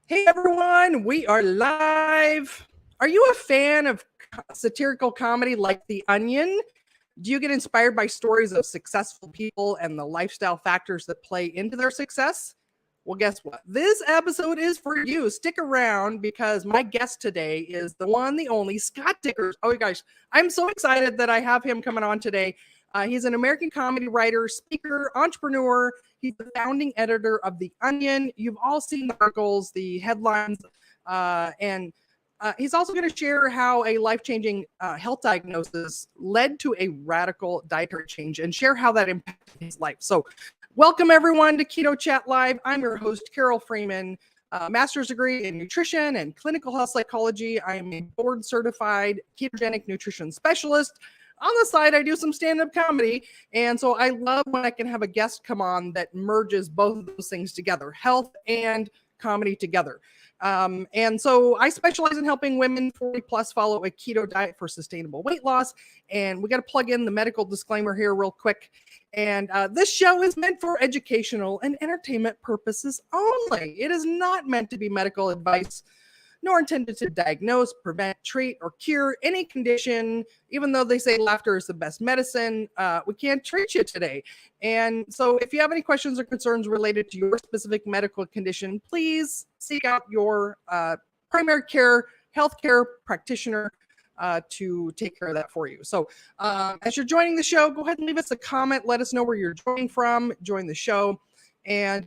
Hey everyone, we are live. Are you a fan of satirical comedy like The Onion? Do you get inspired by stories of successful people and the lifestyle factors that play into their success? Well, guess what? This episode is for you. Stick around because my guest today is the one, the only Scott Dikkers. Oh, you guys, I'm so excited that I have him coming on today. He's an American comedy writer, speaker, entrepreneur. He's the founding editor of The Onion. You've all seen the articles, the headlines, and he's also going to share how a life-changing health diagnosis led to a radical dietary change and share how that impacted his life. So welcome everyone to Keto Chat Live. I'm your host, Carole Freeman, master's degree in nutrition and clinical health psychology. I am a board certified ketogenic nutrition specialist. On the side, I do some stand-up comedy. And so I love when I can have a guest come on that merges both of those things together, health and comedy together. And so I specialize in helping women 40 plus follow a keto diet for sustainable weight loss. And we got to plug in the medical disclaimer here real quick. And this show is meant for educational and entertainment purposes only. It is not meant to be medical advice, nor intended to diagnose, prevent, treat, or cure any condition. Even though they say laughter is the best medicine, we can't treat you today. And so if you have any questions or concerns related to your specific medical condition, please seek out your primary care healthcare practitioner to take care of that for you. So as you're joining the show, go ahead and leave us a comment. Let us know where you're joining from. Join the show. And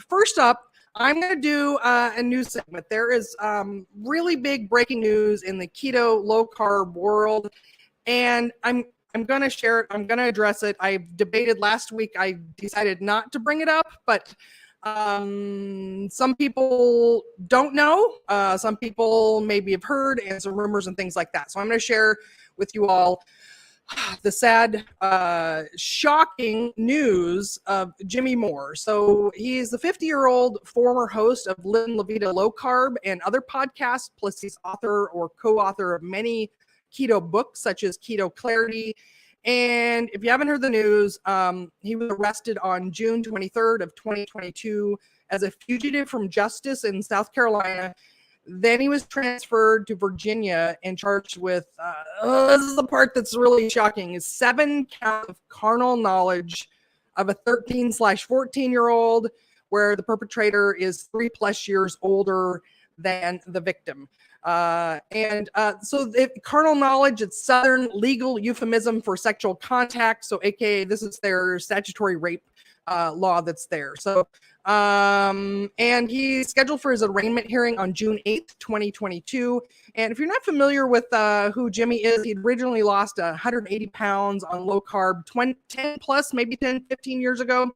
first up, I'm going to do a news segment. There is really big breaking news in the keto low carb world, and I'm going to share it. I'm going to address it. I debated last week. I decided not to bring it up, but some people don't know. Some people maybe have heard, and some rumors and things like that. So I'm going to share with you all the sad, shocking news of Jimmy Moore. So he's the 50-year-old former host of Livin' La Vida Low Carb and other podcasts, plus he's author or co-author of many keto books, such as Keto Clarity. And if you haven't heard the news, he was arrested on June 23rd of 2022 as a fugitive from justice in South Carolina. Then he was transferred to Virginia and charged with, this is the part that's really shocking, is 7 counts of carnal knowledge of a 13/14-year-old, where the perpetrator is 3+ years older than the victim. So carnal knowledge, it's Southern legal euphemism for sexual contact. So AKA, this is their statutory rape law that's there. So, and he's scheduled for his arraignment hearing on June 8th, 2022. And if you're not familiar with who Jimmy is, he originally lost 180 pounds on low carb 10 plus, maybe 10, 15 years ago.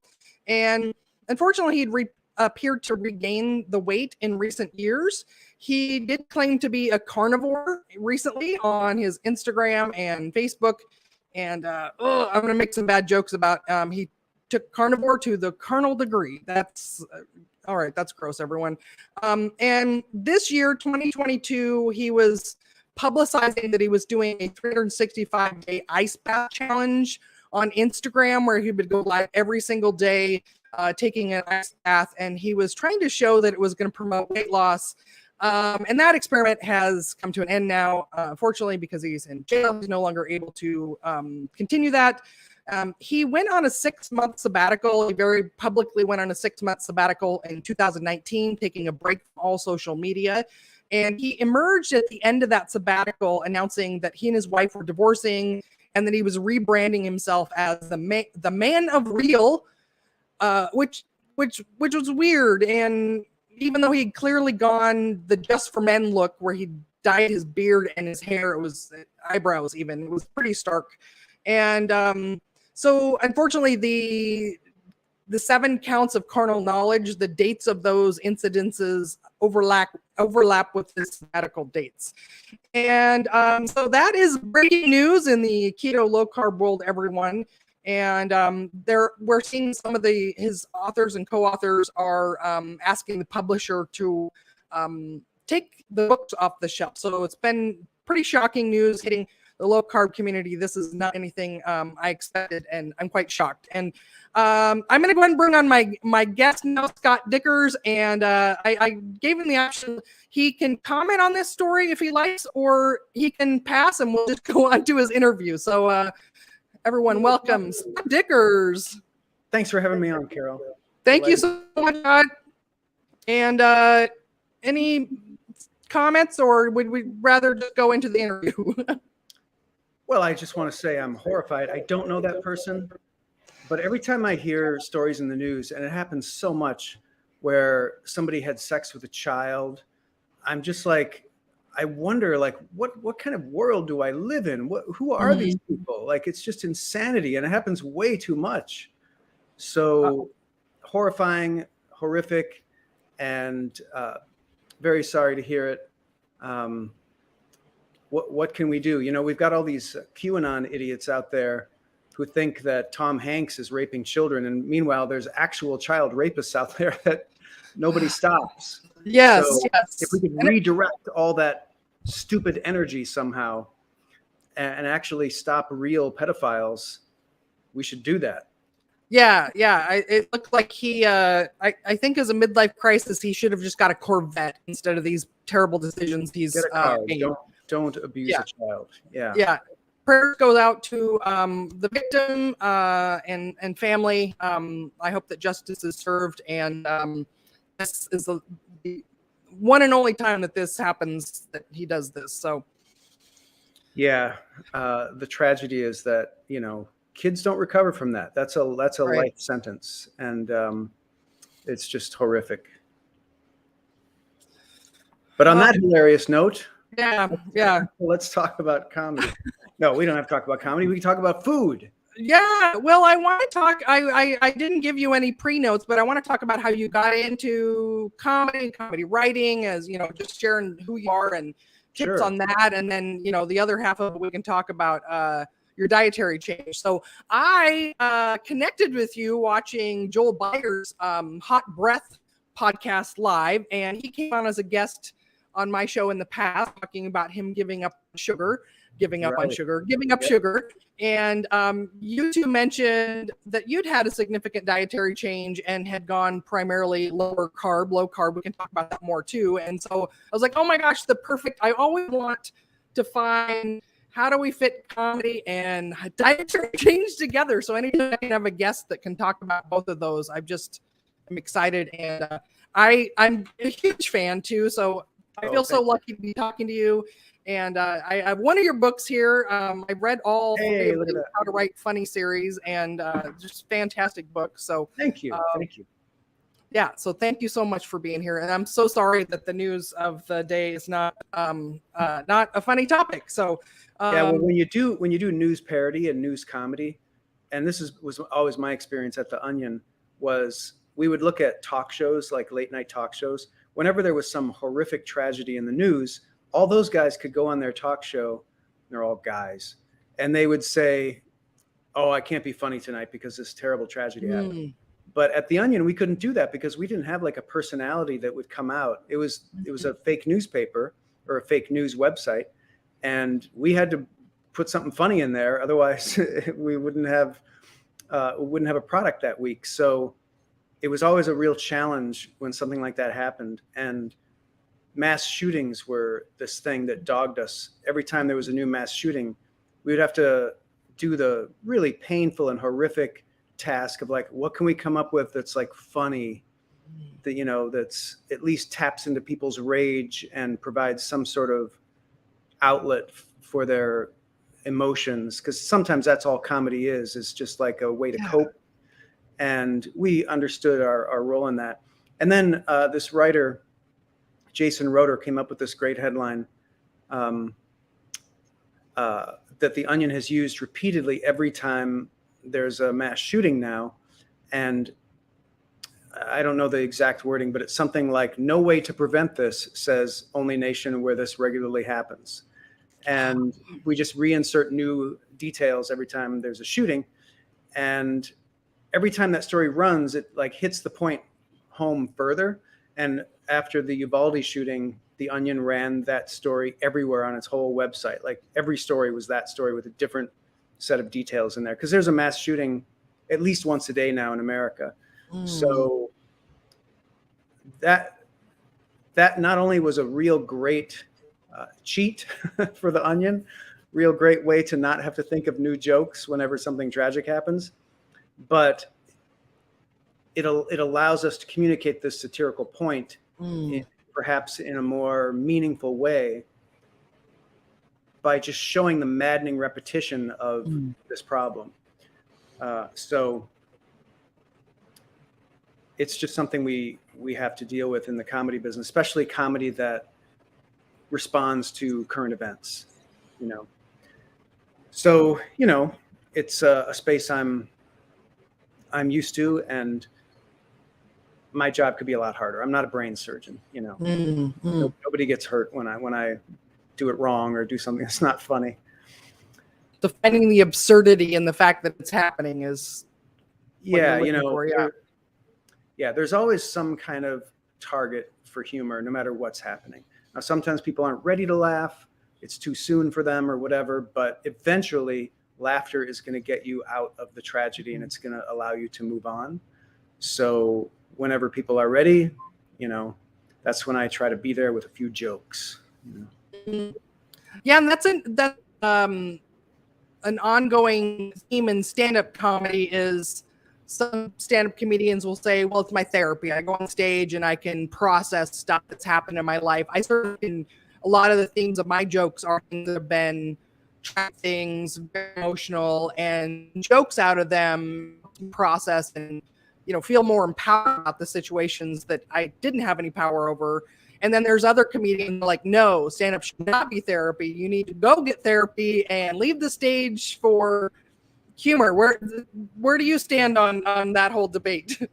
And unfortunately, he'd appeared to regain the weight in recent years. He did claim to be a carnivore recently on his Instagram and Facebook. And I'm going to make some bad jokes about he took carnivore to the carnal degree. That's all right. That's gross, everyone. And this year, 2022, he was publicizing that he was doing a 365-day ice bath challenge on Instagram, where he would go live every single day, taking an ice bath. And he was trying to show that it was going to promote weight loss. And that experiment has come to an end now, fortunately, because he's in jail. He's no longer able to continue that. He went on a 6-month sabbatical. He very publicly went on a 6-month sabbatical in 2019, taking a break from all social media. And he emerged at the end of that sabbatical announcing that he and his wife were divorcing and that he was rebranding himself as the man of real, which was weird. And even though he'd clearly gone the Just for Men look, where he dyed his beard and his hair, it was eyebrows even, it was pretty stark. And so unfortunately, the 7 counts of carnal knowledge, the dates of those incidences overlap with his medical dates. And so that is breaking news in the keto low carb world, everyone. And we're seeing some of his authors and co-authors are asking the publisher to take the books off the shelf. So it's been pretty shocking news hitting the low carb community. This is not anything I expected, and I'm quite shocked. And I'm going to go ahead and bring on my guest now, Scott Dikkers, and I gave him the option. He can comment on this story if he likes, or he can pass, and we'll just go on to his interview. So everyone, welcome Scott Dikkers. Thanks for having me on, Carole. Thank you so much, Scott. And any comments, or would we rather just go into the interview? Well, I just want to say I'm horrified. I don't know that person, but every time I hear stories in the news, and it happens so much, where somebody had sex with a child, I'm just like, I wonder, like, what kind of world do I live in? Who are these people? Like, it's just insanity, and it happens way too much. So horrifying, horrific, and very sorry to hear it. What can we do? You know, we've got all these QAnon idiots out there who think that Tom Hanks is raping children, and meanwhile, there's actual child rapists out there that nobody stops. Yes, so yes. If we could redirect all that stupid energy somehow and actually stop real pedophiles, we should do that. Yeah. It looked like he, I think as a midlife crisis, he should have just got a Corvette instead of these terrible decisions he's Get a car. made. Don't abuse a child. Yeah. Yeah. Prayers goes out to the victim and family. I hope that justice is served, and this is the one and only time that this happens, that he does this. So yeah, the tragedy is that, you know, kids don't recover from that. That's a right. life sentence, and it's just horrific. But on that hilarious note, let's talk about comedy. No, we don't have to talk about comedy. We can talk about food. Yeah, well, I want to talk. I didn't give you any pre-notes, but I want to talk about how you got into comedy writing, as you know, just sharing who you are and tips on that, and then you know the other half of it we can talk about your dietary change. So I connected with you watching Joel Byers' Hot Breath podcast live, and he came on as a guest on my show in the past, talking about him giving up sugar. And you two mentioned that you'd had a significant dietary change and had gone primarily low carb. We can talk about that more too. And so I was like, oh my gosh, I always want to find, how do we fit comedy and dietary change together? So anytime I can have a guest that can talk about both of those, I'm excited. And I'm a huge fan too. So I feel so lucky to be talking to you. And I have one of your books here. I read all the How to Write Funny series, and just fantastic book. So thank you. Thank you. Yeah. So thank you so much for being here. And I'm so sorry that the news of the day is not a funny topic. So yeah, well, when you do news parody and news comedy, and this was always my experience at the Onion, was we would look at talk shows, like late night talk shows. Whenever there was some horrific tragedy in the news, all those guys could go on their talk show, they're all guys, and they would say, oh, I can't be funny tonight because this terrible tragedy happened. But at the Onion, we couldn't do that because we didn't have like a personality that would come out. It was a fake newspaper or a fake news website, and we had to put something funny in there. Otherwise, we wouldn't have a product that week. So it was always a real challenge when something like that happened. And mass shootings were this thing that dogged us. Every time there was a new mass shooting, we would have to do the really painful and horrific task of like, what can we come up with that's like funny, that, you know, that's at least taps into people's rage and provides some sort of outlet for their emotions. Because sometimes that's all comedy is just like a way to cope. And we understood our role in that. And then this writer, Jason Roeder, came up with this great headline that the Onion has used repeatedly every time there's a mass shooting now. And I don't know the exact wording, but it's something like, no way to prevent this, says only nation where this regularly happens. And we just reinsert new details every time there's a shooting. And every time that story runs, it like hits the point home further. And after the Uvalde shooting, The Onion ran that story everywhere on its whole website. Like every story was that story with a different set of details in there. Because there's a mass shooting at least once a day now in America. So that not only was a real great cheat for The Onion, real great way to not have to think of new jokes whenever something tragic happens, but it allows us to communicate this satirical point perhaps in a more meaningful way by just showing the maddening repetition of this problem. So it's just something we have to deal with in the comedy business, especially comedy that responds to current events, you know. So, you know, it's a space I'm used to, and my job could be a lot harder. I'm not a brain surgeon, you know. Nobody gets hurt when I do it wrong or do something that's not funny. Defining the absurdity and the fact that it's happening is yeah, you know, there's always some kind of target for humor, no matter what's happening. Now, sometimes people aren't ready to laugh. It's too soon for them or whatever, but eventually laughter is going to get you out of the tragedy and it's going to allow you to move on. So whenever people are ready, you know, that's when I try to be there with a few jokes. You know? Yeah, and that's an ongoing theme in stand-up comedy. Is some stand-up comedians will say, well, it's my therapy. I go on stage and I can process stuff that's happened in my life. I certainly can. A lot of the themes of my jokes are things that have been tragic things, very emotional, and jokes out of them process and, you know, feel more empowered about the situations that I didn't have any power over. And then there's other comedians like, no, stand-up should not be therapy. You need to go get therapy and leave the stage for humor. Where do you stand on that whole debate?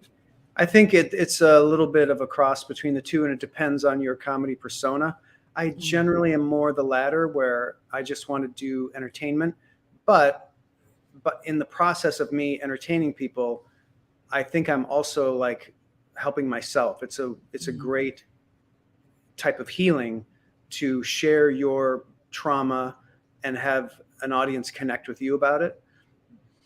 I think it's a little bit of a cross between the two, and it depends on your comedy persona. I generally am more the latter, where I just want to do entertainment, but in the process of me entertaining people, I think I'm also like helping myself. It's a great type of healing to share your trauma and have an audience connect with you about it.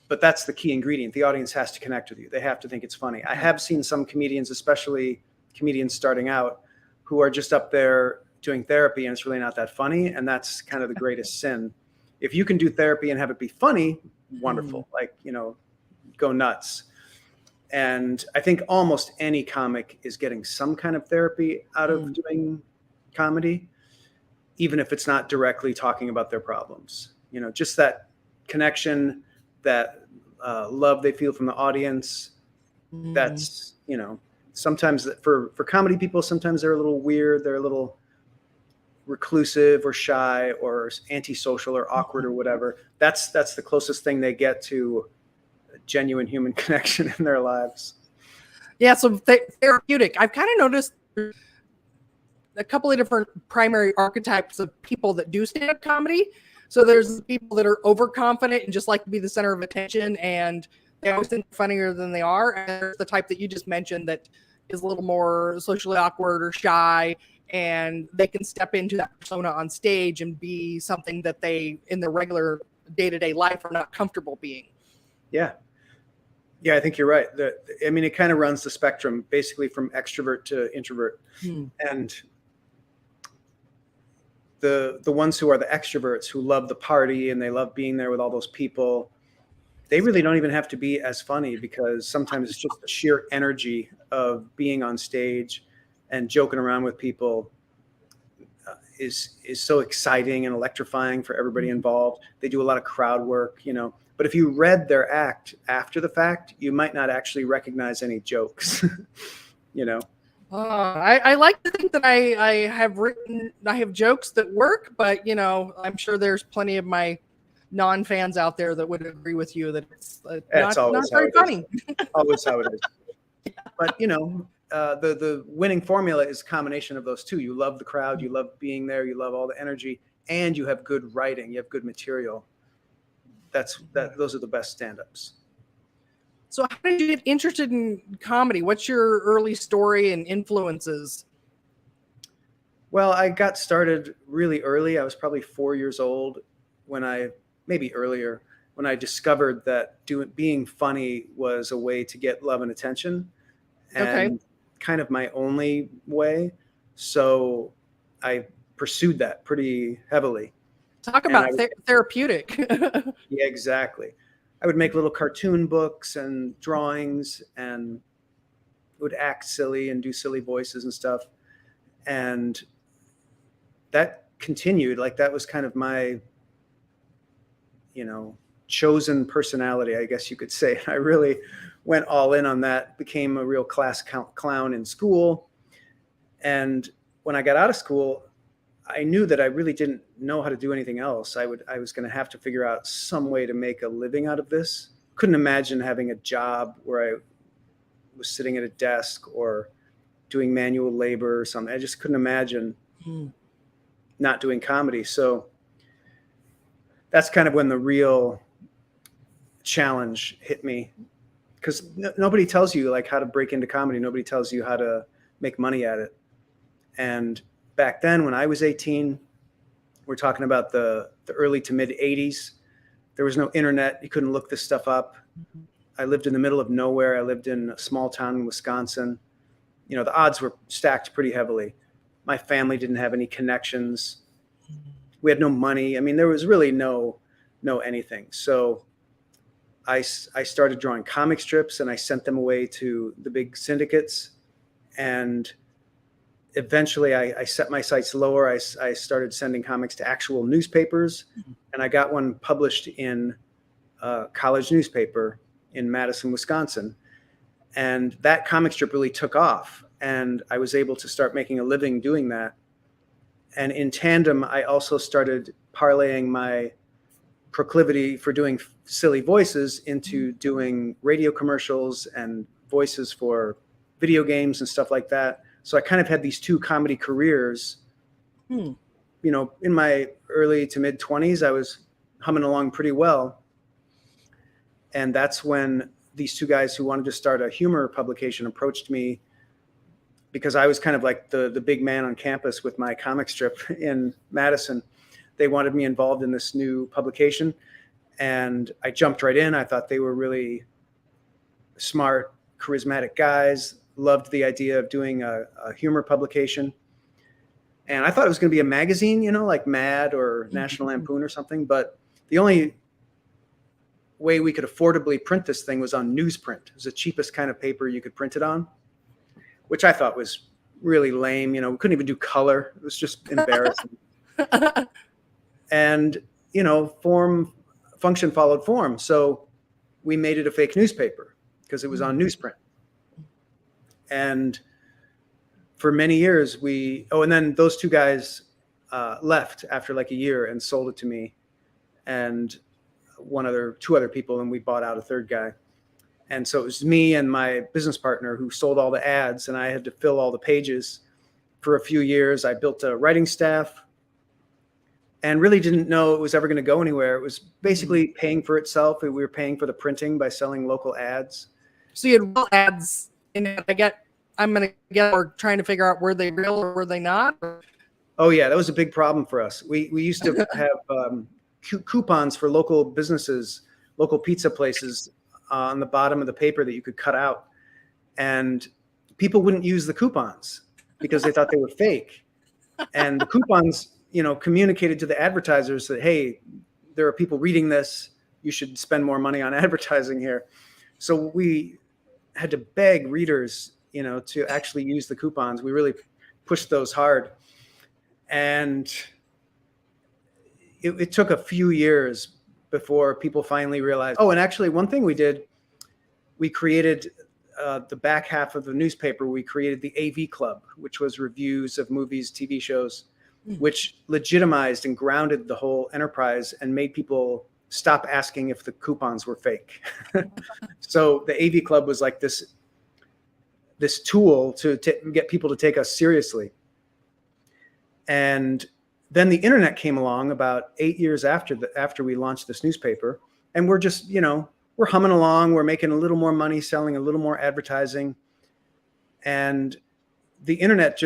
But that's the key ingredient. The audience has to connect with you. They have to think it's funny. I have seen some comedians, especially comedians starting out, who are just up there doing therapy and it's really not that funny. And that's kind of the greatest sin. If you can do therapy and have it be funny, wonderful. Like, you know, go nuts. And I think almost any comic is getting some kind of therapy out of doing comedy, even if it's not directly talking about their problems. You know, just that connection, that love they feel from the audience. That's, you know, sometimes for comedy people, sometimes they're a little weird. They're a little reclusive or shy or antisocial or awkward or whatever. That's the closest thing they get to a genuine human connection in their lives. Yeah, so therapeutic. I've kind of noticed a couple of different primary archetypes of people that do stand-up comedy. So there's people that are overconfident and just like to be the center of attention, and they always think funnier than they are. And there's the type that you just mentioned that is a little more socially awkward or shy, and they can step into that persona on stage and be something that they, in their regular day-to-day life, are not comfortable being. Yeah, I think you're right. I mean, it kind of runs the spectrum, basically from extrovert to introvert. And the ones who are the extroverts, who love the party and they love being there with all those people, they really don't even have to be as funny, because sometimes it's just the sheer energy of being on stage and joking around with people is so exciting and electrifying for everybody involved. They do a lot of crowd work, you know. But if you read their act after the fact, you might not actually recognize any jokes, you know. I like to think that I have jokes that work, but, you know, I'm sure there's plenty of my non-fans out there that would agree with you that it's not very funny. Always how it is. But, you know, the winning formula is a combination of those two. You love the crowd, you love being there, you love all the energy, and you have good writing, you have good material. Those are the best stand-ups. So how did you get interested in comedy? What's your early story and influences? Well, I got started really early. I was probably 4 years old maybe earlier, when I discovered that being funny was a way to get love and attention, Okay. and kind of my only way. So I pursued that pretty heavily. Talk And about therapeutic. yeah, exactly. I would make little cartoon books and drawings and would act silly and do silly voices and stuff. And that continued. Like, that was kind of my, chosen personality, I guess you could say. I really went all in on that, became a real class clown in school. And when I got out of school, I knew that I really didn't know how to do anything else. I was going to have to figure out some way to make a living out of this. Couldn't imagine having a job where I was sitting at a desk or doing manual labor or something. I just couldn't imagine not doing comedy. So that's kind of when the real challenge hit me, because nobody tells you like how to break into comedy. Nobody tells you how to make money at it. And back then, when I was 18, we're talking about the early to mid 80s. There was no internet. You couldn't look this stuff up. I lived in the middle of nowhere. I lived in a small town in Wisconsin. The odds were stacked pretty heavily. My family didn't have any connections. We had no money. I mean, there was really no anything. So I started drawing comic strips, and I sent them away to the big syndicates. And eventually I set my sights lower. I started sending comics to actual newspapers, and I got one published in a college newspaper in Madison, Wisconsin. And that comic strip really took off, and I was able to start making a living doing that. And in tandem, I also started parlaying my proclivity for doing silly voices into doing radio commercials and voices for video games and stuff like that. So I kind of had these two comedy careers. In my early to mid 20s, I was humming along pretty well. And that's when these two guys who wanted to start a humor publication approached me, because I was kind of like the big man on campus with my comic strip in Madison. They wanted me involved in this new publication, and I jumped right in. I thought they were really smart, charismatic guys, loved the idea of doing a humor publication. And I thought it was going to be a magazine, like Mad or National Lampoon or something. But the only way we could affordably print this thing was on newsprint. It was the cheapest kind of paper you could print it on, which I thought was really lame. We couldn't even do color. It was just embarrassing. And, function followed form. So we made it a fake newspaper because it was on newsprint. And for many years and then those two guys left after like a year and sold it to me and two other people, and we bought out a third guy. And so it was me and my business partner who sold all the ads, and I had to fill all the pages for a few years. I built a writing staff and really didn't know it was ever going to go anywhere. It was basically paying for itself. We were paying for the printing by selling local ads. So you had real ads in it. I'm going to get, or trying to figure out were they real or were they not? Oh yeah, that was a big problem for us. We used to have coupons for local businesses, local pizza places on the bottom of the paper that you could cut out. And people wouldn't use the coupons because they thought they were fake. And the coupons, communicated to the advertisers that, hey, there are people reading this. You should spend more money on advertising here. So we had to beg readers, to actually use the coupons. We really pushed those hard. And it took a few years before people finally realized. Oh, and actually one thing we did, we created the back half of the newspaper. We created the AV Club, which was reviews of movies, TV shows, which legitimized and grounded the whole enterprise and made people stop asking if the coupons were fake. So the AV Club was like this tool to get people to take us seriously. And then the internet came along about 8 years after we launched this newspaper, and we're just, we're humming along. We're making a little more money, selling a little more advertising. And the internet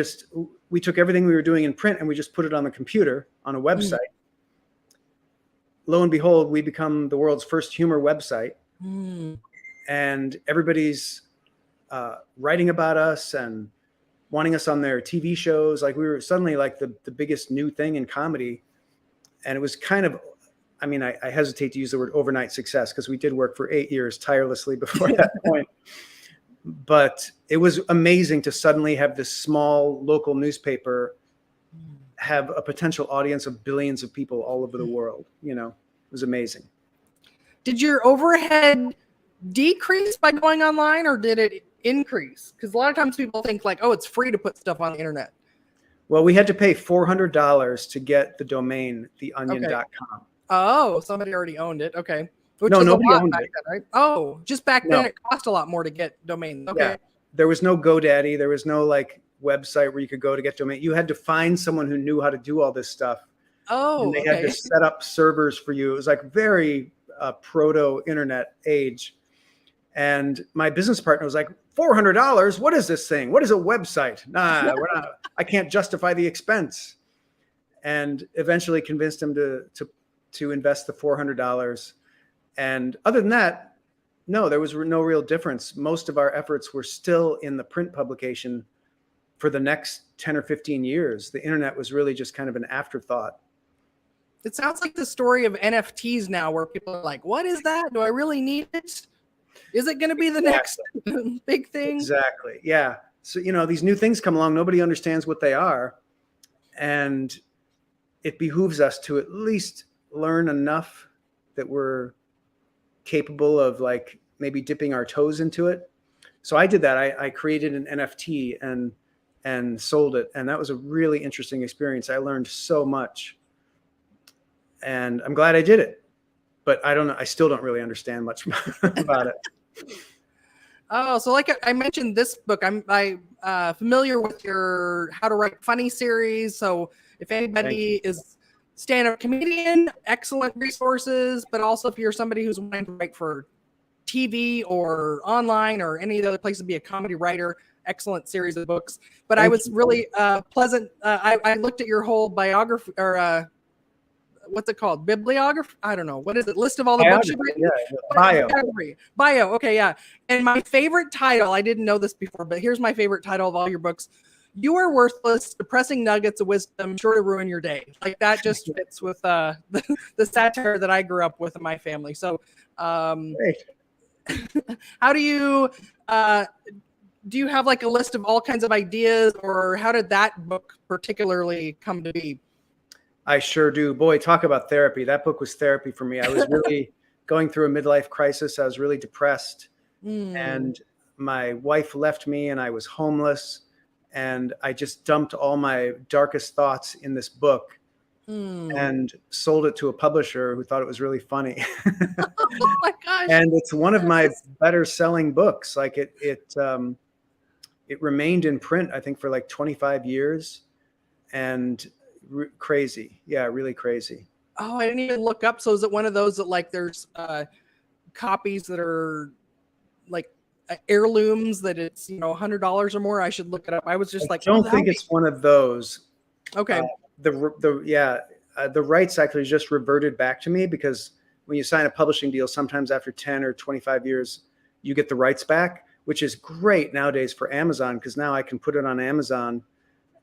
we took everything we were doing in print and we just put it on the computer on a website. Lo and behold, we become the world's first humor website. And everybody's writing about us and wanting us on their TV shows. Like we were suddenly like the biggest new thing in comedy. And it was kind of, I mean, I hesitate to use the word overnight success because we did work for 8 years tirelessly before that point. But it was amazing to suddenly have this small local newspaper have a potential audience of billions of people all over the world. You know, it was amazing. Did your overhead decrease by going online, or did it increase? Because a lot of times people think like, oh, it's free to put stuff on the internet. Well, we had to pay $400 to get the domain, theonion.com. Oh, somebody already owned it. Okay. Which no, nobody owned it. Then, right? Oh, just back then it cost a lot more to get domains. Okay. Yeah. There was no GoDaddy. There was no like website where you could go to get domain. You had to find someone who knew how to do all this stuff. Oh, and they had to set up servers for you. It was like very proto-internet age. And my business partner was like, $400? What is this thing? What is a website? Nah, I can't justify the expense. And eventually convinced him to invest the $400. And other than that, no, there was no real difference. Most of our efforts were still in the print publication for the next 10 or 15 years. The internet was really just kind of an afterthought. It sounds like the story of NFTs now, where people are like, what is that? Do I really need it? Is it going to be the next big thing? Exactly. Yeah. So, you know, these new things come along. Nobody understands what they are. And it behooves us to at least learn enough that we're capable of like maybe dipping our toes into it. So I did that. I created an NFT and sold it. And that was a really interesting experience. I learned so much. And I'm glad I did it. But I don't know. I still don't really understand much about it. Oh, so like I mentioned this book, I'm familiar with your How to Write Funny series. So if anybody is stand-up comedian, excellent resources. But also if you're somebody who's wanting to write for TV or online or any other place to be a comedy writer, excellent series of books. But I was really pleasant. I looked at your whole biography or what's it called? Bibliography? I don't know. What is it? List of all the books you've written? Yeah, bio. Okay, yeah. And my favorite title, I didn't know this before, but here's my favorite title of all your books. You Are Worthless, Depressing Nuggets of Wisdom, Sure to Ruin Your Day. Like that just fits with the satire that I grew up with in my family. So how do you have like a list of all kinds of ideas, or how did that book particularly come to be? I sure do. Boy, talk about therapy. That book was therapy for me. I was really going through a midlife crisis. I was really depressed. And my wife left me and I was homeless. And I just dumped all my darkest thoughts in this book and sold it to a publisher who thought it was really funny. Oh my gosh. And it's one of my better selling books. Like it remained in print, I think, for like 25 years. And crazy. Yeah, really crazy. Oh, I didn't even look up. So is it one of those that like there's copies that are like heirlooms that it's, you know, $100 or more? I should look it up. I was just like, I don't think it's one of those. Okay. The rights actually just reverted back to me, because when you sign a publishing deal, sometimes after 10 or 25 years, you get the rights back, which is great nowadays for Amazon, because now I can put it on Amazon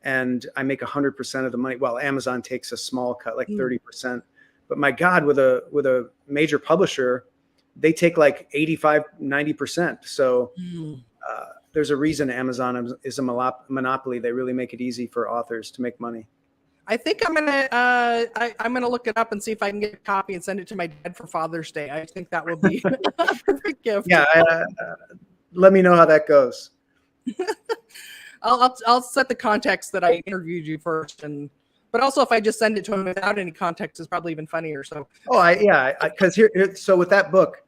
and I make 100% of the money. Well, Amazon takes a small cut, like 30%. But my God, with a major publisher, they take like 85, 90%. So there's a reason Amazon is a monopoly. They really make it easy for authors to make money. I think I'm gonna look it up and see if I can get a copy and send it to my dad for Father's Day. I think that will be a perfect gift. Yeah, let me know how that goes. I'll set the context that I interviewed you first, but also if I just send it to him without any context, is probably even funnier. So because so with that book,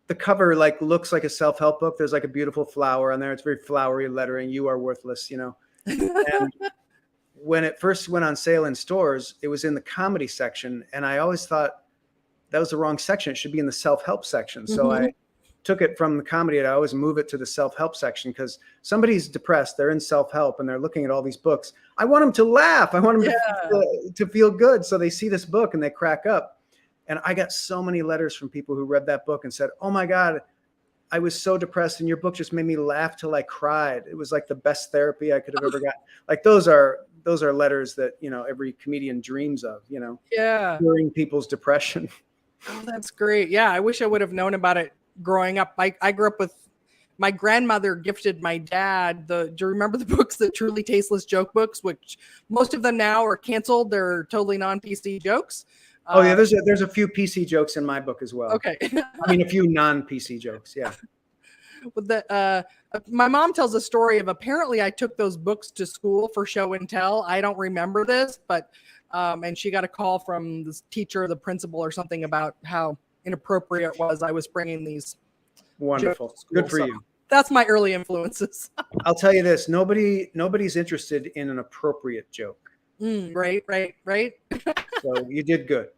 the cover like looks like a self-help book. There's like a beautiful flower on there. It's very flowery lettering. You are worthless, you know. And when it first went on sale in stores, it was in the comedy section, and I always thought that was the wrong section. It should be in the self-help section. So took it from the comedy, I'd always move it to the self-help section, because somebody's depressed, they're in self-help and they're looking at all these books. I want them to laugh. I want them to feel good. So they see this book and they crack up. And I got so many letters from people who read that book and said, oh my God, I was so depressed and your book just made me laugh till I cried. It was like the best therapy I could have ever got. Like those are letters that, you know, every comedian dreams of, you know, curing people's depression. Oh, that's great. Yeah. I wish I would have known about it growing up. I grew up with my grandmother gifted my dad do you remember the books, the Truly Tasteless Joke books, which most of them now are canceled. They're totally non-PC jokes. Oh yeah, there's a few PC jokes in my book as well. Okay. I mean, a few non-PC jokes. Yeah. With the my mom tells a story of, apparently I took those books to school for show and tell. I don't remember this, but and she got a call from the teacher, the principal or something, about how inappropriate it was I was bringing these. Wonderful. Good for you. That's my early influences. I'll tell you this, nobody's interested in an appropriate joke. Right. So you did good.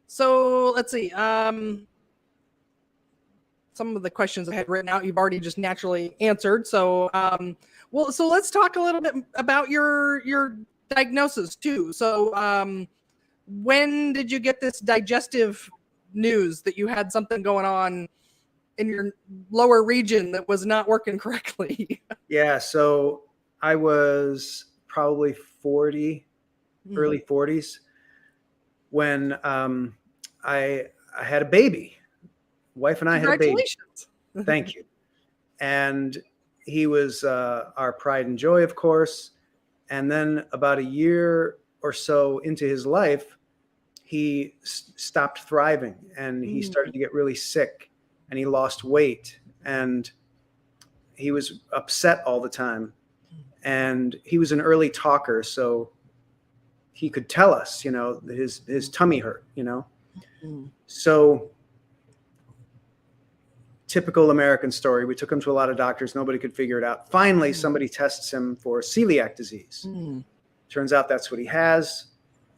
So let's see. Some of the questions I had written out, you've already just naturally answered. So, so let's talk a little bit about your diagnosis too. So, when did you get this digestive news that you had something going on in your lower region that was not working correctly? Yeah. So I was probably 40, early 40s when I had a baby. Wife and I had a baby. Congratulations. Thank you. And he was our pride and joy, of course. And then about a year or so into his life, he stopped thriving and he started to get really sick and he lost weight and he was upset all the time. And he was an early talker, so he could tell us, you know, his tummy hurt, you know. So typical American story. We took him to a lot of doctors. Nobody could figure it out. Finally, somebody tests him for celiac disease. Turns out that's what he has.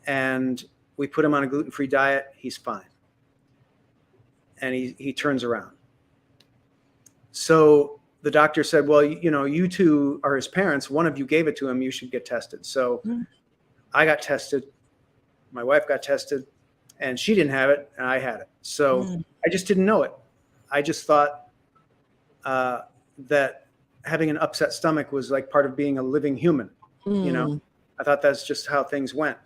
And we put him on a gluten-free diet. He's fine. And he turns around. So the doctor said, well, you know, you two are his parents. One of you gave it to him. You should get tested. So I got tested. My wife got tested. And she didn't have it, and I had it. So I just didn't know it. I just thought that having an upset stomach was like part of being a living human. You know, I thought that's just how things went.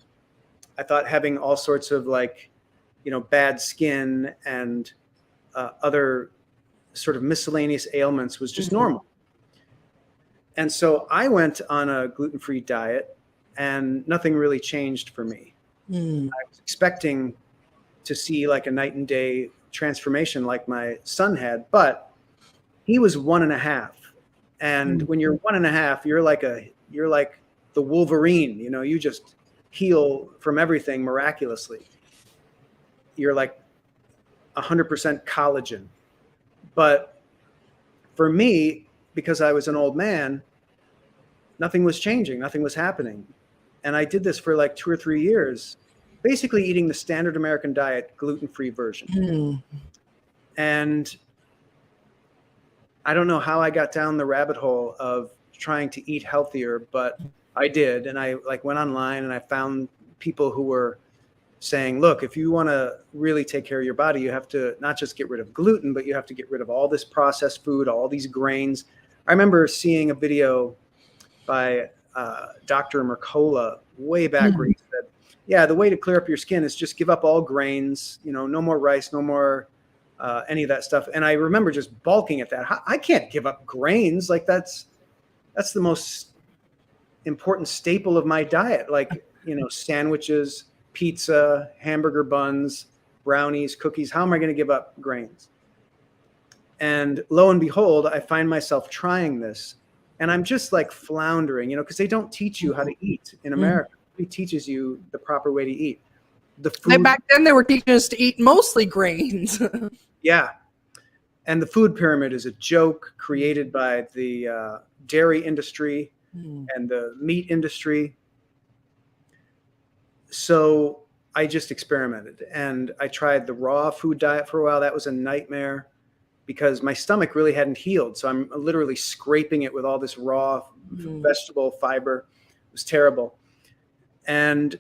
I thought having all sorts of like, you know, bad skin and other sort of miscellaneous ailments was just normal. And so I went on a gluten-free diet and nothing really changed for me. I was expecting to see like a night and day transformation like my son had, but he was 1.5. And when you're 1.5, you're like the Wolverine, you know, you just heal from everything miraculously. You're like 100% collagen. But for me, because I was an old man, nothing was changing, nothing was happening. And I did this for like 2 or 3 years, basically eating the standard American diet, gluten-free version. And I don't know how I got down the rabbit hole of trying to eat healthier, but I did. And I like went online and I found people who were saying, look, if you want to really take care of your body, you have to not just get rid of gluten, but you have to get rid of all this processed food, all these grains. I remember seeing a video by Dr. Mercola way back where he said, yeah, the way to clear up your skin is just give up all grains, you know, no more rice, no more any of that stuff. And I remember just balking at that. I can't give up grains. Like that's the most important staple of my diet. Like, you know, sandwiches, pizza, hamburger buns, brownies, cookies. How am I going to give up grains? And lo and behold, I find myself trying this and I'm just like floundering, you know, because they don't teach you how to eat in America. Nobody teaches you the proper way to eat. The food, back then they were teaching us to eat mostly grains. Yeah. And the food pyramid is a joke created by the dairy industry and the meat industry. So I just experimented, and I tried the raw food diet for a while. That was a nightmare because my stomach really hadn't healed. So I'm literally scraping it with all this raw vegetable fiber. It was terrible. And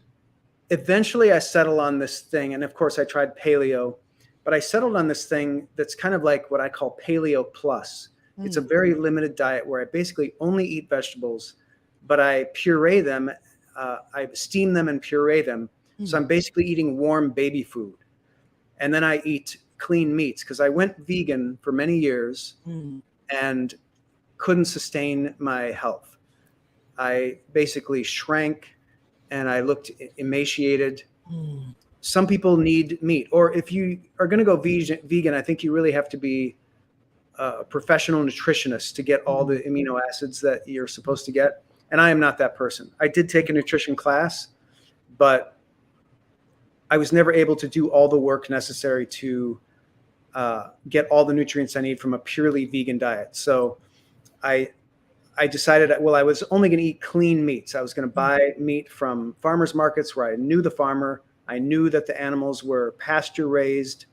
eventually I settled on this thing. And of course I tried paleo, but I settled on this thing that's kind of like what I call paleo plus. It's a very limited diet where I basically only eat vegetables, but I puree them. I steam them and puree them. So I'm basically eating warm baby food. And then I eat clean meats because I went vegan for many years and couldn't sustain my health. I basically shrank and I looked emaciated. Some people need meat, or if you are going to go vegan, I think you really have to be a professional nutritionist to get all the amino acids that you're supposed to get. And I am not that person. I did take a nutrition class, but I was never able to do all the work necessary to get all the nutrients I need from a purely vegan diet. So I decided, well, I was only going to eat clean meats. I was going to buy meat from farmers markets where I knew the farmer. I knew that the animals were pasture raised,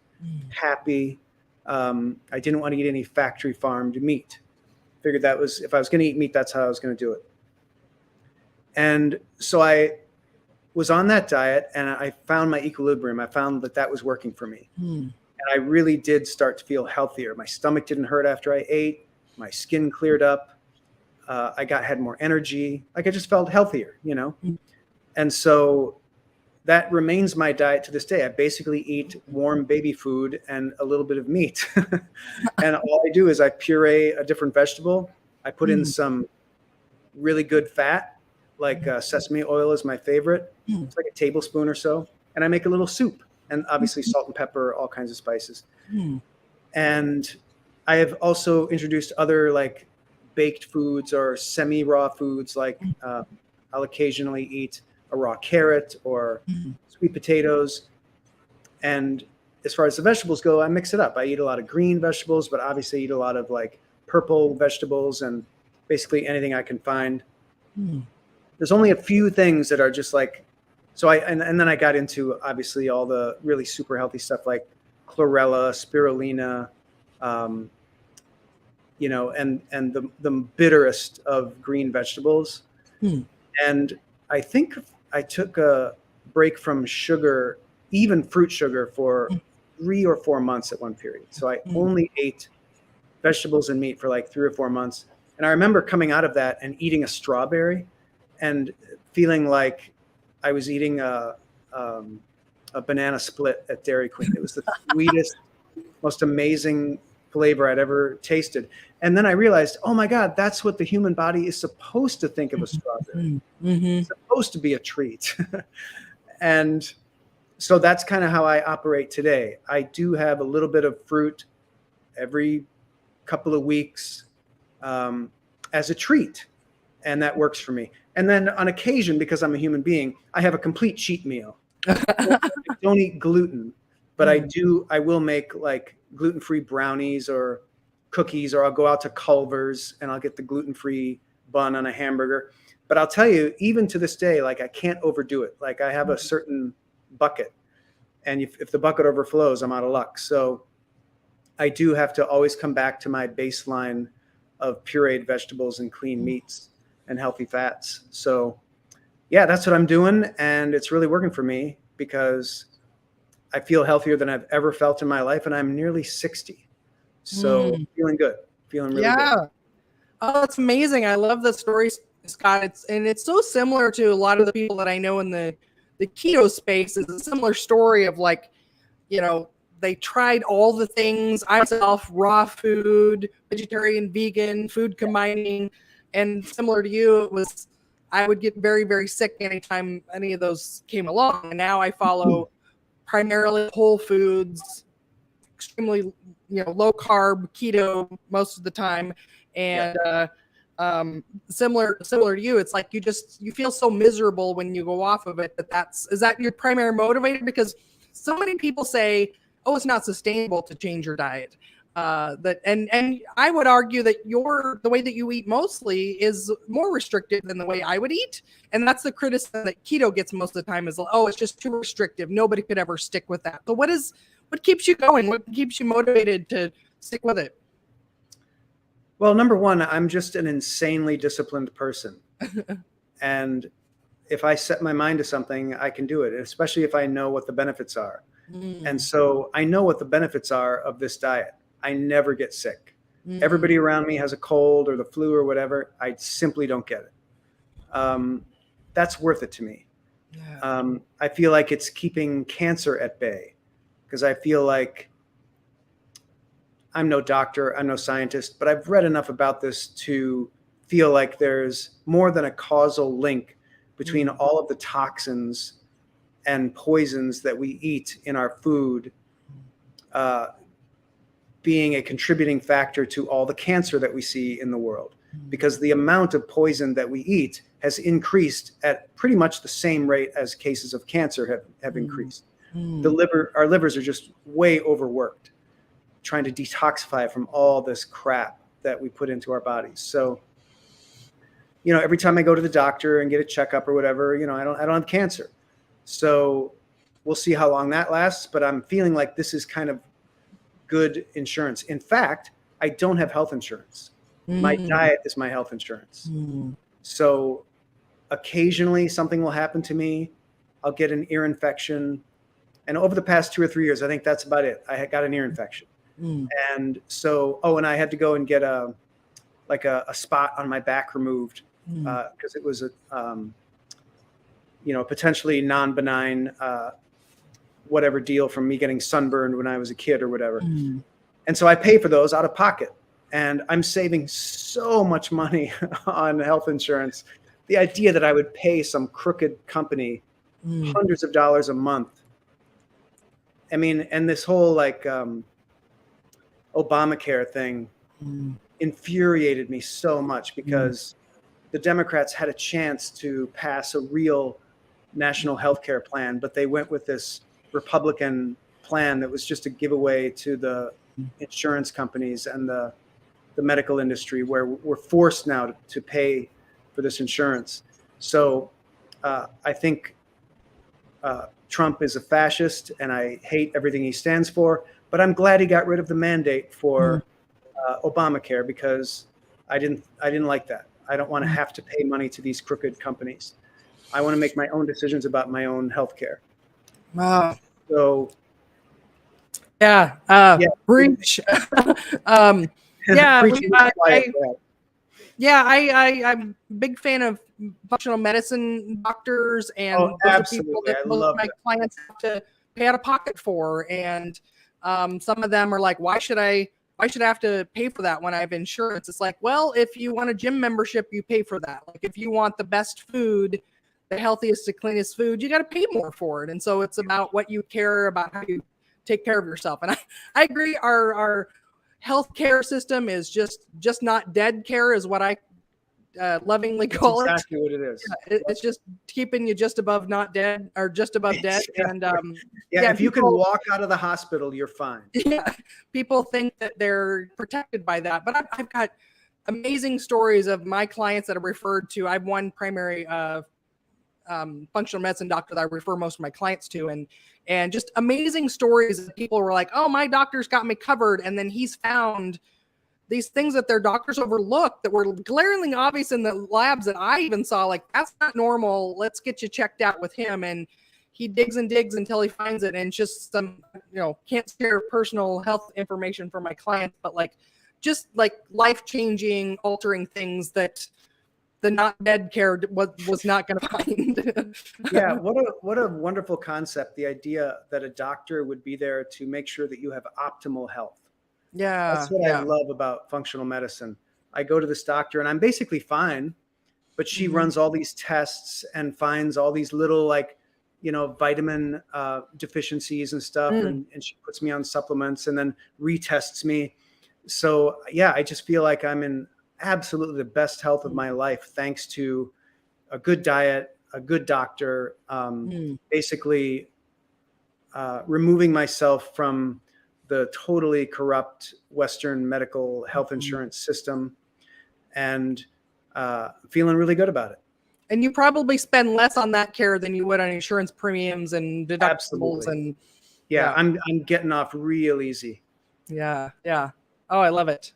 happy. I didn't want to eat any factory farmed meat. Figured that was, if I was going to eat meat, that's how I was going to do it. And so I was on that diet and I found my equilibrium. I found that that was working for me. And I really did start to feel healthier. My stomach didn't hurt after I ate. My skin cleared up. I had more energy. Like I just felt healthier, you know? And so that remains my diet to this day. I basically eat warm baby food and a little bit of meat. And all I do is I puree a different vegetable. I put in some really good fat, like sesame oil is my favorite. It's like a tablespoon or so. And I make a little soup, and obviously salt and pepper, all kinds of spices. And I have also introduced other like baked foods or semi-raw foods. Like I'll occasionally eat a raw carrot or sweet potatoes. And as far as the vegetables go, I mix it up. I eat a lot of green vegetables, but obviously eat a lot of like purple vegetables and basically anything I can find. There's only a few things that are just like, so and then I got into obviously all the really super healthy stuff like chlorella, spirulina, you know, and the bitterest of green vegetables. And I think I took a break from sugar, even fruit sugar, for 3 or 4 months at one period. So I only ate vegetables and meat for like 3 or 4 months. And I remember coming out of that and eating a strawberry and feeling like I was eating a banana split at Dairy Queen. It was the sweetest, most amazing flavor I'd ever tasted. And then I realized, oh my God, that's what the human body is supposed to think of a strawberry. It's supposed to be a treat. And so that's kind of how I operate today. I do have a little bit of fruit every couple of weeks as a treat. And that works for me. And then on occasion, because I'm a human being, I have a complete cheat meal. I don't eat gluten, but I will make like gluten-free brownies or cookies, or I'll go out to Culver's and I'll get the gluten-free bun on a hamburger. But I'll tell you, even to this day, like I can't overdo it. Like I have a certain bucket, and if the bucket overflows, I'm out of luck. So I do have to always come back to my baseline of pureed vegetables and clean meats and healthy fats. So yeah, that's what I'm doing. And it's really working for me because I feel healthier than I've ever felt in my life. And I'm nearly 60. So feeling good, feeling really good. Oh, it's amazing. I love the story, Scott. It's so similar to a lot of the people that I know in the keto space. Is a similar story of like, you know, they tried all the things. I myself, raw food, vegetarian, vegan, food combining. And similar to you, it was, I would get very, very sick anytime any of those came along. And now I follow primarily whole foods, extremely, you know, low carb, keto most of the time. And similar to you, it's like you feel so miserable when you go off of it. Is that your primary motivator? Because so many people say, oh, it's not sustainable to change your diet. And I would argue that the way that you eat mostly is more restrictive than the way I would eat. And that's the criticism that keto gets most of the time is, oh, it's just too restrictive. Nobody could ever stick with that. But what keeps you going? What keeps you motivated to stick with it? Well, number one, I'm just an insanely disciplined person. And if I set my mind to something, I can do it, especially if I know what the benefits are. And so I know what the benefits are of this diet. I never get sick. Everybody around me has a cold or the flu or whatever. I simply don't get it. That's worth it to me. Yeah. I feel like it's keeping cancer at bay, because I feel like I'm no doctor, I'm no scientist, but I've read enough about this to feel like there's more than a causal link between all of the toxins and poisons that we eat in our food being a contributing factor to all the cancer that we see in the world, because the amount of poison that we eat has increased at pretty much the same rate as cases of cancer have increased. Our livers are just way overworked, trying to detoxify from all this crap that we put into our bodies. So, every time I go to the doctor and get a checkup or whatever, I don't have cancer. So we'll see how long that lasts, but I'm feeling like this is kind of good insurance. In fact, I don't have health insurance. My diet is my health insurance. So occasionally something will happen to me. I'll get an ear infection. And over the past 2 or 3 years, I think that's about it. I had got an ear infection. And so, and I had to go and get a spot on my back removed because it was a potentially non-benign whatever deal from me getting sunburned when I was a kid or whatever. And so I pay for those out of pocket, and I'm saving so much money on health insurance. The idea that I would pay some crooked company hundreds of dollars a month. I mean, and this whole Obamacare thing infuriated me so much, because the Democrats had a chance to pass a real national health care plan, but they went with this Republican plan that was just a giveaway to the insurance companies and the medical industry, where we're forced now to pay for this insurance. So I think Trump is a fascist, and I hate everything he stands for, but I'm glad he got rid of the mandate for Obamacare, because I didn't like that. I don't want to have to pay money to these crooked companies. I want to make my own decisions about my own health care. So breach. I'm a big fan of functional medicine doctors, and those are people that most of my clients have to pay out of pocket for. And some of them are like, why should I have to pay for that when I have insurance? It's like, well, if you want a gym membership, you pay for that. Like, if you want the best food, the healthiest, the cleanest food, you got to pay more for it. And so it's about what you care about, how you take care of yourself. And I agree. Our healthcare system is just not dead care, is what I lovingly call it. Exactly what it is. Yeah, it's just keeping you just above not dead, or just above dead. And if you can walk out of the hospital, you're fine. Yeah, people think that they're protected by that, but I've got amazing stories of my clients that are referred to. I have one primary functional medicine doctor that I refer most of my clients to, and just amazing stories that people were like, oh, my doctor's got me covered, and then he's found these things that their doctors overlooked that were glaringly obvious in the labs that I even saw, like, that's not normal. Let's get you checked out with him. And he digs and digs until he finds it. And just some, can't share personal health information for my clients, but just life-changing, altering things that the not dead care was not going to find. Yeah. What a wonderful concept. The idea that a doctor would be there to make sure that you have optimal health. Yeah. That's what I love about functional medicine. I go to this doctor and I'm basically fine, but she runs all these tests and finds all these little vitamin deficiencies and stuff. And she puts me on supplements and then retests me. So yeah, I just feel like I'm in absolutely the best health of my life, thanks to a good diet, a good doctor, basically removing myself from the totally corrupt Western medical health insurance system, and feeling really good about it. And you probably spend less on that care than you would on insurance premiums and deductibles. Absolutely. And yeah, I'm getting off real easy. Yeah. Oh, I love it.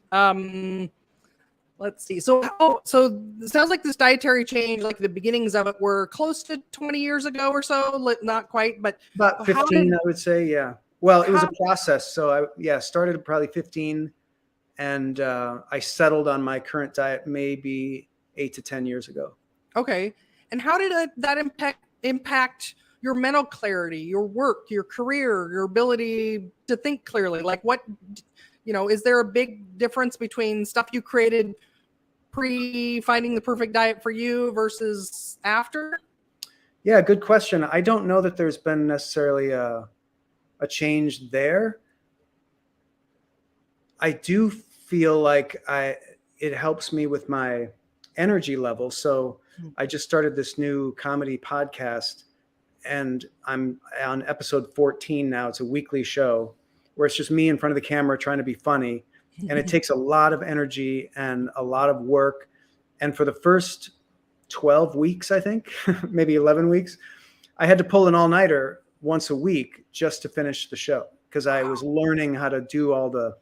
Let's see. So it sounds like this dietary change, like the beginnings of it, were close to 20 years ago or so. Not quite, but about 15, I would say. Yeah. Well, it was a process. So I started probably 15, and I settled on my current diet maybe 8 to 10 years ago. Okay. And how did that impact your mental clarity, your work, your career, your ability to think clearly? Like what, is there a big difference between stuff you created pre-finding the perfect diet for you versus after? Yeah, good question. I don't know that there's been necessarily a change there. I do feel like it helps me with my energy level. So I just started this new comedy podcast, and I'm on episode 14 now. It's a weekly show where it's just me in front of the camera trying to be funny. And it takes a lot of energy and a lot of work. And for the first 12 weeks, I think, maybe 11 weeks, I had to pull an all-nighter once a week just to finish the show, because I was learning how to do all the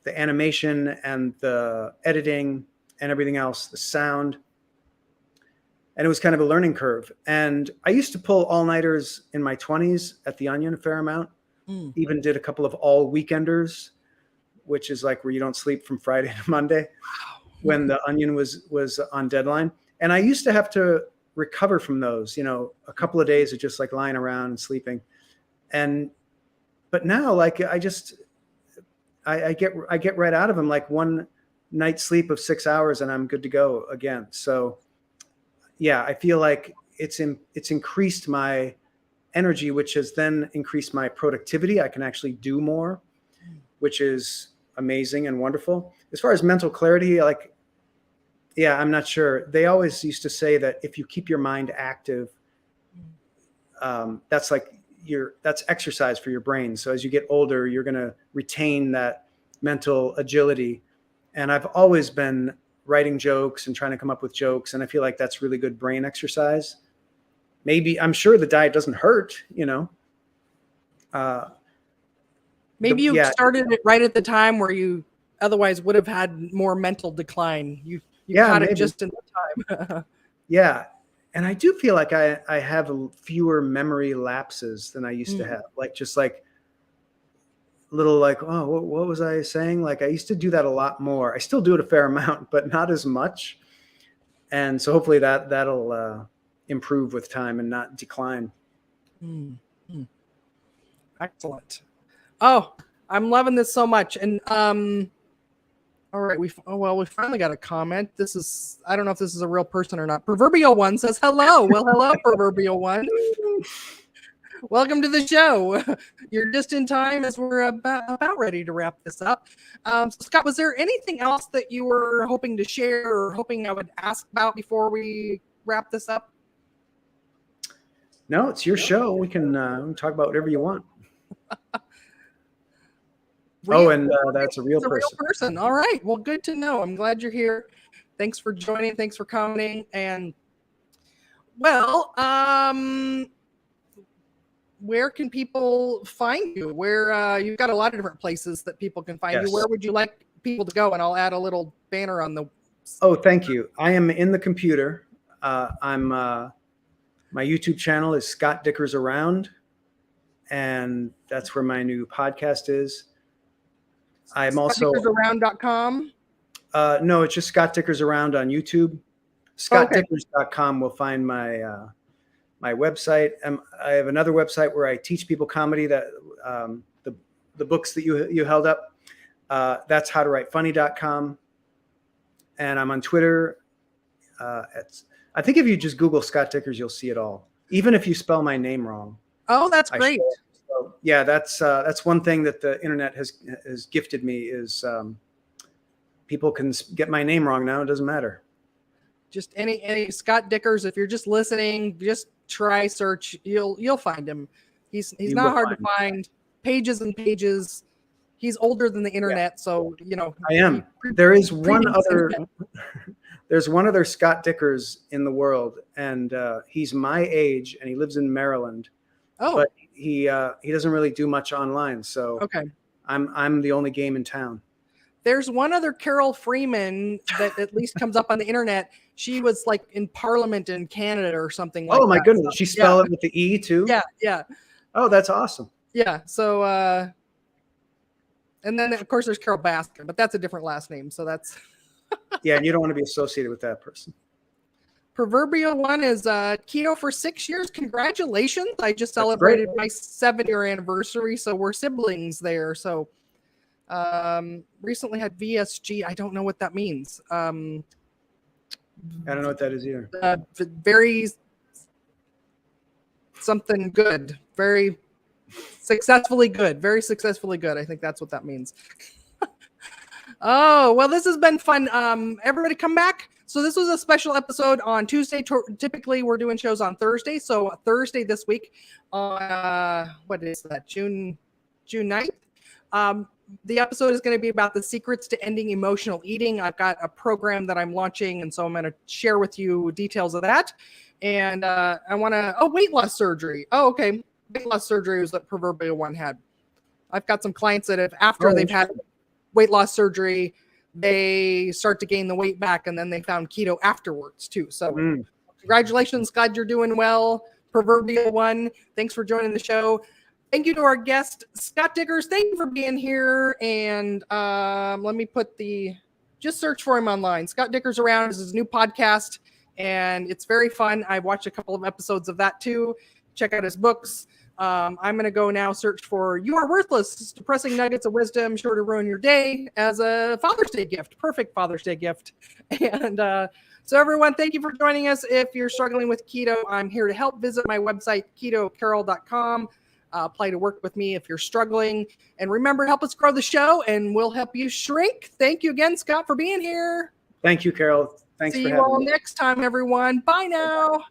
animation and the editing and everything else, the sound. And it was kind of a learning curve. And I used to pull all-nighters in my 20s at the Onion a fair amount. Even did a couple of all-weekenders, which is like where you don't sleep from Friday to Monday, when the Onion was on deadline. And I used to have to recover from those, a couple of days of just like lying around and sleeping. But now, like, I get right out of them, like one night's sleep of 6 hours and I'm good to go again. So yeah, I feel like it's increased my energy, which has then increased my productivity. I can actually do more, which is amazing and wonderful. As far as mental clarity, I'm not sure. They always used to say that if you keep your mind active, that's exercise for your brain. So as you get older, you're going to retain that mental agility. And I've always been writing jokes and trying to come up with jokes. And I feel like that's really good brain exercise. I'm sure the diet doesn't hurt, Maybe you started it right at the time where you otherwise would have had more mental decline. You caught it just in the time. Yeah. And I do feel like I have fewer memory lapses than I used to have. Oh, what was I saying? Like, I used to do that a lot more. I still do it a fair amount, but not as much. And so hopefully that'll improve with time and not decline. Excellent. Oh, I'm loving this so much. And all right, we finally got a comment. I don't know if this is a real person or not. Proverbial One says hello. Well, hello, Proverbial One. Welcome to the show. You're just in time as we're about ready to wrap this up. Scott, was there anything else that you were hoping to share or hoping I would ask about before we wrap this up? No, it's your show. We can talk about whatever you want. That's a real person. All right. Well, good to know. I'm glad you're here. Thanks for joining. Thanks for commenting. And where can people find you? Where you've got a lot of different places that people can find you. Where would you like people to go? And I'll add a little banner on the. Oh, thank you. I am in the computer. My YouTube channel is Scott Dikkers Around, and that's where my new podcast is. I'm also ScottDickersAround.com. No, it's just Scott Dikkers Around on YouTube. ScottDikkers.com will find my my website. I have another website where I teach people comedy. That the books that you held up. That's howtowritefunny.com. And I'm on Twitter. I think if you just Google Scott Dikkers, you'll see it all. Even if you spell my name wrong. Oh, that's great. So, yeah, that's one thing that the internet has gifted me is people can get my name wrong now. It doesn't matter. Just any Scott Dikkers. If you're just listening, just try search. You'll find him. He's not hard to find. pages and pages. He's older than the internet, so I am. There is one other. There's one other Scott Dikkers in the world, and he's my age, and he lives in Maryland. Oh, but he doesn't really do much online. So okay. I'm the only game in town. There's one other Carole Freeman that at least comes up on the internet. She was like in Parliament in Canada or something like that. Oh my goodness. She spelled it with the E too? Yeah. Oh, that's awesome. Yeah. So and then of course there's Carole Baskin, but that's a different last name. So that's yeah, and you don't want to be associated with that person. Proverbial one is keto for 6 years. Congratulations. I just celebrated my 7-year anniversary. So we're siblings there. So recently had VSG. I don't know what that means. I don't know what that is either. Very something good. Very successfully good. Very successfully good. I think that's what that means. Oh, well, this has been fun. Everybody come back. So this was a special episode on Tuesday. Typically, we're doing shows on Thursday. So Thursday this week on, what is that, June 9th? The episode is going to be about the secrets to ending emotional eating. I've got a program that I'm launching, and so I'm going to share with you details of that. And I want to, weight loss surgery. Oh, okay. Weight loss surgery was what Proverbial one had. I've got some clients that have, after they've had weight loss surgery, they start to gain the weight back, and then they found keto afterwards too. So congratulations. Glad you're doing well. Proverbial one. Thanks for joining the show. Thank you to our guest, Scott Dikkers. Thank you for being here. And let me put just search for him online. Scott Dikkers Around is his new podcast, and it's very fun. I watched a couple of episodes of that too. Check out his books. I'm going to go now search for You Are Worthless, Depressing Nuggets of Wisdom, Sure to Ruin Your Day, as a Father's Day gift. Perfect Father's Day gift. And so everyone, thank you for joining us. If you're struggling with keto, I'm here to help. Visit my website, ketocarole.com. Apply to work with me if you're struggling. And remember, help us grow the show, and we'll help you shrink. Thank you again, Scott, for being here. Thank you, Carole. Thanks for having me. See you all next time, everyone. Bye now.